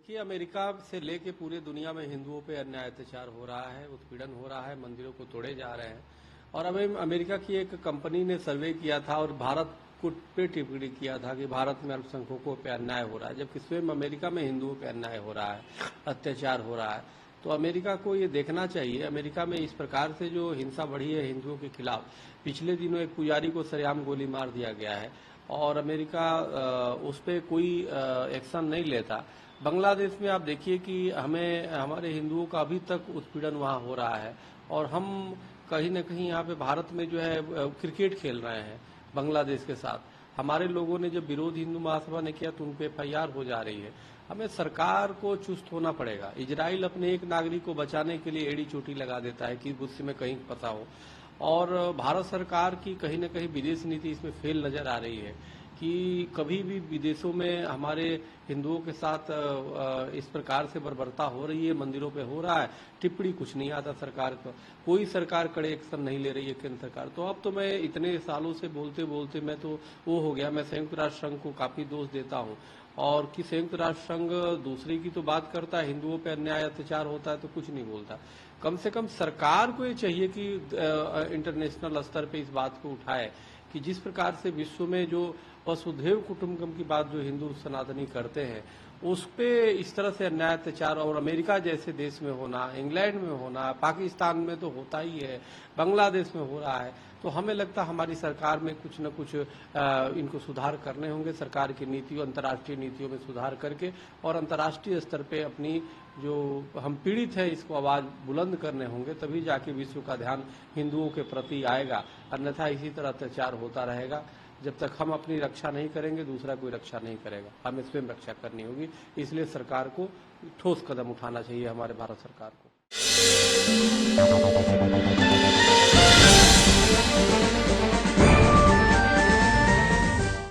देखिए, अमेरिका से लेके पूरे दुनिया में हिंदुओं पे अन्याय अत्याचार हो रहा है, उत्पीड़न हो रहा है, मंदिरों को तोड़े जा रहे हैं। और अभी अमेरिका की एक कंपनी ने सर्वे किया था और भारत को पे टिप्पणी किया था कि भारत में अल्पसंख्यकों पे अन्याय हो रहा है, जबकि स्वयं अमेरिका में हिंदुओं पे अन्याय हो रहा है, अत्याचार हो रहा है। तो अमेरिका को ये देखना चाहिए। अमेरिका में इस प्रकार से जो हिंसा बढ़ी है हिंदुओं के खिलाफ, पिछले दिनों एक पुजारी को सरेआम गोली मार दिया गया है और अमेरिका उस पर कोई एक्शन नहीं लेता। बांग्लादेश में आप देखिए कि हमारे हिंदुओं का अभी तक उत्पीड़न वहाँ हो रहा है और हम कहीं न कहीं यहाँ पे भारत में जो है क्रिकेट खेल रहे हैं बांग्लादेश के साथ। हमारे लोगों ने जब विरोध हिंदू महासभा ने किया तो उन पे FIR हो जा रही है। हमें सरकार को चुस्त होना पड़ेगा। इजराइल अपने एक नागरिक को बचाने के लिए एड़ी चोटी लगा देता है कि गुस्से में कहीं फंसा हो, और भारत सरकार की कहीं न कहीं विदेश नीति इसमें फेल नजर आ रही है कि कभी भी विदेशों में हमारे हिंदुओं के साथ इस प्रकार से बर्बरता हो रही है, मंदिरों पे हो रहा है, टिप्पणी कुछ नहीं आता सरकार को, कोई सरकार कड़े एक्शन नहीं ले रही है केंद्र सरकार। तो अब तो मैं इतने सालों से बोलते बोलते मैं तो वो हो गया, मैं संयुक्त राष्ट्र संघ को काफी दोष देता हूँ और कि संयुक्त राष्ट्र संघ दूसरे की तो बात करता है, हिंदुओं पर अन्याय अत्याचार होता है तो कुछ नहीं बोलता। कम से कम सरकार को ये चाहिए कि इंटरनेशनल स्तर पे इस बात को उठाए कि जिस प्रकार से विश्व में जो वसुधैव कुटुंबकम की बात जो हिंदू सनातनी करते हैं उस पे इस तरह से अन्याय अत्याचार और अमेरिका जैसे देश में होना, इंग्लैंड में होना, पाकिस्तान में तो होता ही है, बांग्लादेश में हो रहा है। तो हमें लगता है हमारी सरकार में कुछ न कुछ इनको सुधार करने होंगे। सरकार की नीतियों, अंतर्राष्ट्रीय नीतियों में सुधार करके और अंतर्राष्ट्रीय स्तर पे अपनी जो हम पीड़ित है इसको आवाज बुलंद करने होंगे, तभी जाके विश्व का ध्यान हिंदुओं के प्रति आएगा। अन्यथा इसी तरह अत्याचार होता रहेगा। जब तक हम अपनी रक्षा नहीं करेंगे दूसरा कोई रक्षा नहीं करेगा, हमें स्वयं रक्षा करनी होगी। इसलिए सरकार को ठोस कदम उठाना चाहिए, हमारे भारत सरकार को।